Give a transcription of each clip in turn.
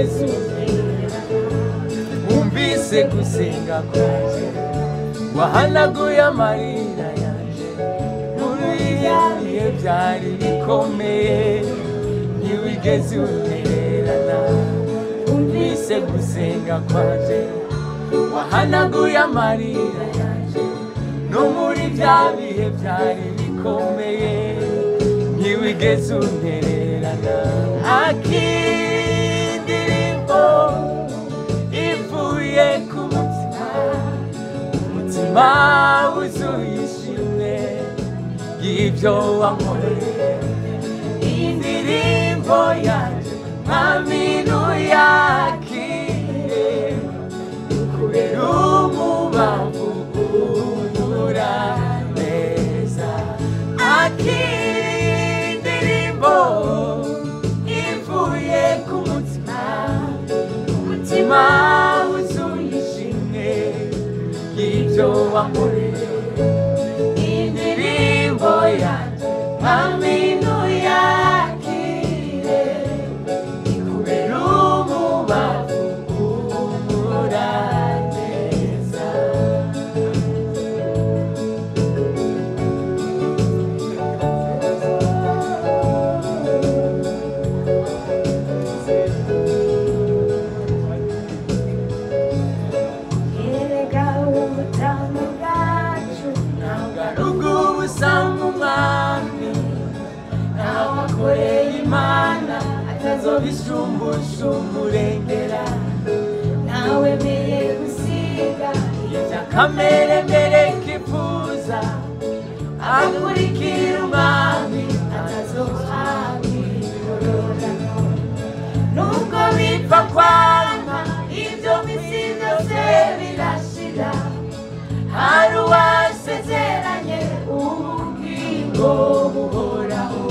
ntiwigeze wumvise gusenga kwaje wahanaguye amarira yanje buriya bihe byari bikomeye ntiwigeze untererana wumvise gusenga kwaje wahanaguye amarira yanje no muri bya bihe byari bikomeye ntiwigeze untererana akindirimbo ivuye ku mutima wuzuye ishimwe y'ibyo wankoreye indirimbo yanjye mwami nuyakire kubera umubavu ubura neza akindirimbo ivuye ku mutima wuzuye ishimwe y'ibyo wankoreye indirimbo yanjye mwami nuyakire ikubera umubavu ubura neza Imana atazobishumbusha umurengera nawe meye gusiga ibya kamere mbere kifuza akurikira umwami atazohabirora nubwo bipfa kwanga ibyo misi byose birashira hari uwasezeranye ubugingo buhoraho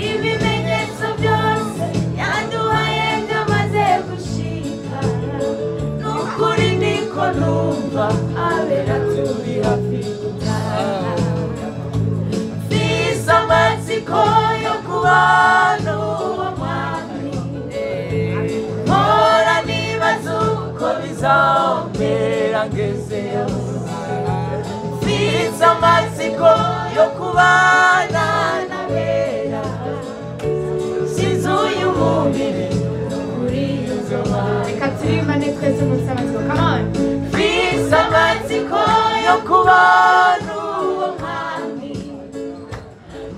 ibimenyetso byose yaduhaye byamaze gushika n'ukuri niko numva abera turi hafi gutaha mfise amatsiko yo kubana uwo mwami mpora nibaza uko bizamera ngezeyo mfise amatsiko yo kubana n'abera sizuye umubiri kuri izo bantu reka turimane twese munsi amatsiko come on mfise amatsiko yo kubana uwo mwami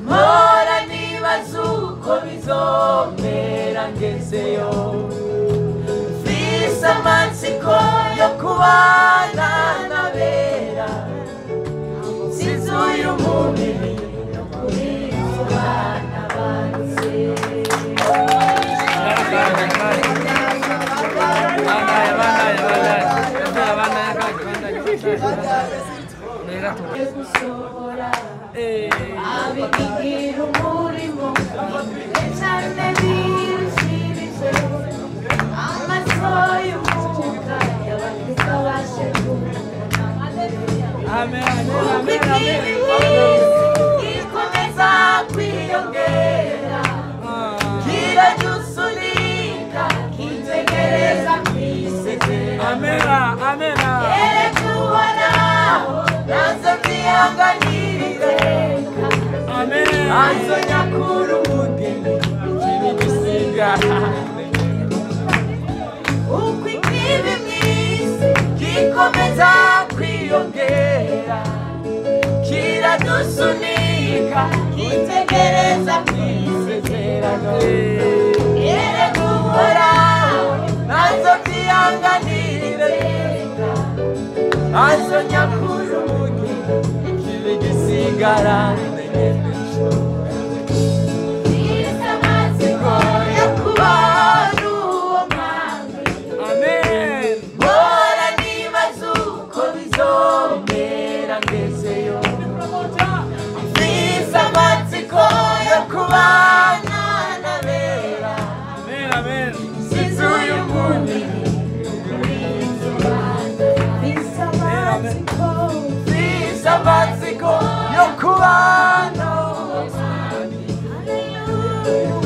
mpora nibaza uko bizomera ngezeyo mfise amatsiko yo kubana n'abera sizuye umubiri kuri izo bana banze abigira umurimo cyane birushirije amaso y'umwuka y'abakristo bashe kumubona amen amen ikomeza kwiyongera kiradusunika kitegereza kwisezera amen amen eretubonaho nazo byihanganirire amen azo nyakuru umugeni kibigusiga uko ikibi mwisi gikomeza kwiyongera kiradusunika kitegereza kwisezerano eretubonaho nazo byihanganirire azo nyakuru umugeni kibigusigara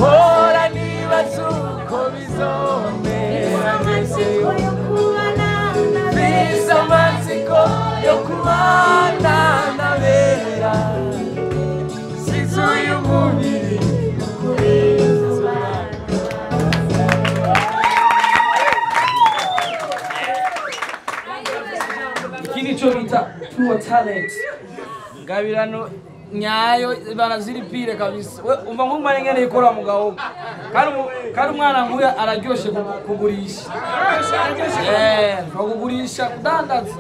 Ora niba zuko bizo out ngabirano nyayo banaziripire kabisa umva nk'umare ngene ikora mugabo kandi umwana nkuya araryoshe kugurisha kugurisha kudandaza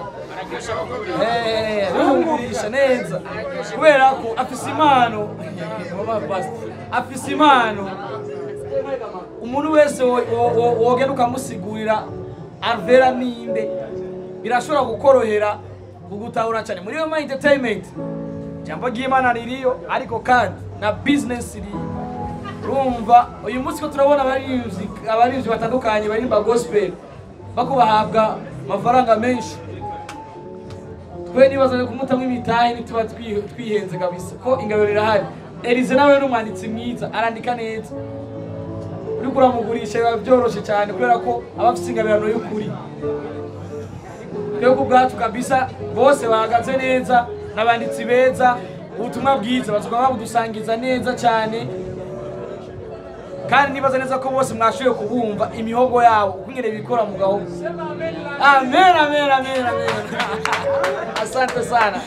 kugurisha neza kubera ko afise impano umuntu wese wogenda ukamusigurira Alvella ninde birashobora gukorohera kugutahura cyane muri Wema Entertainment jambo ry'Imana ririyo ariko kandi na business iriyo urumva uyu munsi ko turabona abarinzi batandukanye barimba gospel bakubahabwa amafaranga menshi twe nibaza kumutamwe imitahe nituba twihenze kabisa ko ingabiro irahari Elize nawe n'umwanditsi mwiza arandika neza uri kuramugurisha biba byoroshe cyane kubera ko abafite ingabirano y'ukuri Kwego bwacu kabisa bose bahagaze neza n'abanditsi beza ubutumwa bwiza bazuka babudusangiza neza cyane kandi nibaza neza ko bose mwashoye kubumva imihogo yabo kunyere bikora mu gaho. Amen. Asante sana.